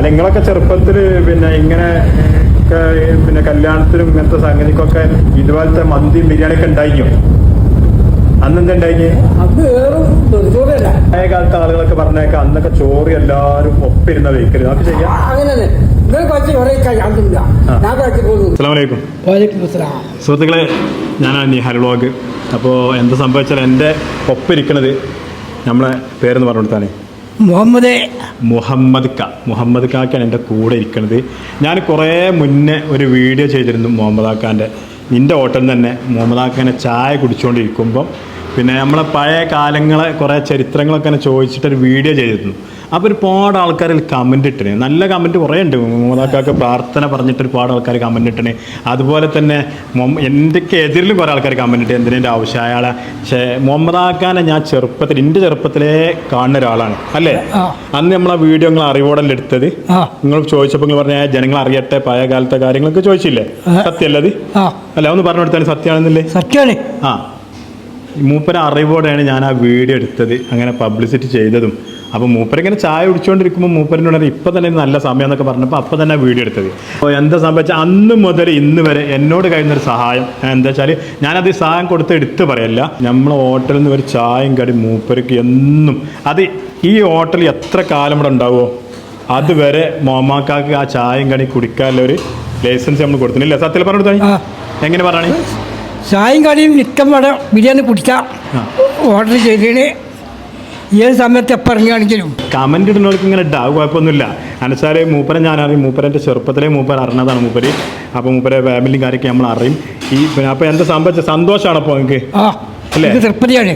അല്ല നിങ്ങളൊക്കെ ചെറുപ്പത്തില് പിന്നെ ഇങ്ങനെ പിന്നെ കല്യാണത്തിനും ഇങ്ങനത്തെ സംഗതിക്കൊക്കെ ഇതുപോലത്തെ മന്തിയും ബിരിയാണി ഒക്കെ ഉണ്ടായിരിക്കും. അന്നെന്താ ഉണ്ടായി? പഴയ കാലത്തെ ആളുകളൊക്കെ പറഞ്ഞേക്കാം അന്നൊക്കെ ചോറ് എല്ലാരും ഒപ്പിരുന്ന വെഹിക്കൽ നമുക്ക് ചെയ്യാം. സുഹൃത്തുക്കളെ, ഞാനാണ് നിഹാൽ വ്ളോഗ്. അപ്പോൾ എന്താ സംഭവിച്ചാൽ എൻ്റെ ഒപ്പിരിക്കണത് നമ്മളെ പേരെന്ന് പറഞ്ഞു കൊടുത്താണ് മുഹമ്മദ് കാക്കാണ് എൻ്റെ കൂടെ ഇരിക്കുന്നത്. ഞാൻ കുറേ മുന്നേ ഒരു വീഡിയോ ചെയ്തിരുന്നു മുഹമ്മദ് കാക്കാൻ്റെ. നിൻ്റെ ഹോട്ടലിൽ തന്നെ മുഹമ്മദ് കാക്കാനെ ചായ കുടിച്ചുകൊണ്ടിരിക്കുമ്പം പിന്നെ നമ്മളെ പഴയ കാലങ്ങളെ കുറേ ചരിത്രങ്ങളൊക്കെ തന്നെ ചോദിച്ചിട്ടൊരു വീഡിയോ ചെയ്തിരുന്നു. അപ്പോൾ ഒരുപാട് ആൾക്കാരിൽ കമൻറ്റ് ഇട്ടിന്, നല്ല കമൻറ്റ് കുറേ ഉണ്ട്. മുഹമ്മദ് കാക്ക പ്രാർത്ഥന പറഞ്ഞിട്ട് ഒരുപാട് ആൾക്കാർ കമൻറ്റ് ഇട്ടിന്. അതുപോലെ തന്നെ എൻ്റെയൊക്കെ എതിരിലും കുറേ ആൾക്കാർ കമൻറ്റ് ഇട്ട് എന്തിൻ്റെ ആവശ്യം അയാളെ. പക്ഷേ മുഹമ്മദ് കാക്കാനെ ഞാൻ എൻ്റെ ചെറുപ്പത്തിലേ കാണുന്ന ഒരാളാണ് അല്ലേ. അന്ന് നമ്മളെ വീഡിയോ നിങ്ങൾ അറിവോടല്ലേ എടുത്തത്. നിങ്ങൾ ചോദിച്ചപ്പോൾ നിങ്ങൾ പറഞ്ഞ ജനങ്ങൾ അറിയട്ടെ പഴയ കാലത്തെ കാര്യങ്ങളൊക്കെ ചോദിച്ചില്ലേ, സത്യമല്ല അത്? അല്ല ഒന്ന് പറഞ്ഞു കൊടുത്താൽ സത്യമാണെന്നില്ലേ? സത്യമാണ്. മൂപ്പര അറിവോടെയാണ് ഞാൻ ആ വീഡിയോ എടുത്തത്, അങ്ങനെ പബ്ലിസിറ്റി ചെയ്തതും. അപ്പോൾ മൂപ്പരിങ്ങനെ ചായ കുടിച്ചുകൊണ്ടിരിക്കുമ്പോൾ മൂപ്പരിനോട് ഇപ്പം തന്നെ നല്ല സമയം എന്നൊക്കെ പറഞ്ഞപ്പോൾ അപ്പം തന്നെ വീഡിയോ എടുത്തത്. അപ്പോൾ എന്താ സംഭവിച്ചാൽ അന്ന് മുതൽ ഇന്ന് വരെ എന്നോട് കഴിയുന്നൊരു സഹായം എന്താ വെച്ചാൽ ഞാനത് സഹായം കൊടുത്ത് എടുത്ത് പറയല്ല. നമ്മളെ ഹോട്ടലിൽ നിന്ന് ഒരു ചായയും കടി മൂപ്പർക്ക് എന്നും അത് ഈ ഹോട്ടൽ എത്ര കാലം ഇവിടെ ഉണ്ടാവുമോ അതുവരെ മോമാക്കാക്ക് ആ ചായയും കടി കുടിക്കാനുള്ള ഒരു ലൈസൻസ് നമ്മൾ കൊടുത്തിട്ടില്ല. സത്യം പറഞ്ഞു കൊടുത്താൽ എങ്ങനെ പറഞ്ഞാണ്? ചായയും കടിയും നിൽക്കാൻ വേണം, ബിരിയാണി കുടിക്കാം, ഓർഡർ ചെയ്തതിന് ഏത് സമയത്ത് എപ്പോൾ ഇറങ്ങുകയാണെങ്കിലും. കമൻറ്റ് ഇടുന്നവർക്ക് ഇങ്ങനെ ഇട്ടാവും, കുഴപ്പമൊന്നുമില്ല. എന്നുവെച്ചാൽ മൂപ്പരെ ഞാനറിയും, മൂപ്പരെൻ്റെ ചെറുപ്പത്തിലേ മൂപ്പർ അറിഞ്ഞതാണ് മൂപ്പര്. അപ്പോൾ മൂപ്പരെ ഫാമിലിയും കാര്യമൊക്കെ നമ്മൾ അറിയും. ഈ പിന്നെ അപ്പോൾ എന്താ സംഭവിച്ച സന്തോഷമാണ് അപ്പോൾ നിങ്ങൾക്ക് അല്ലേ? തൃപ്തിയാണ്.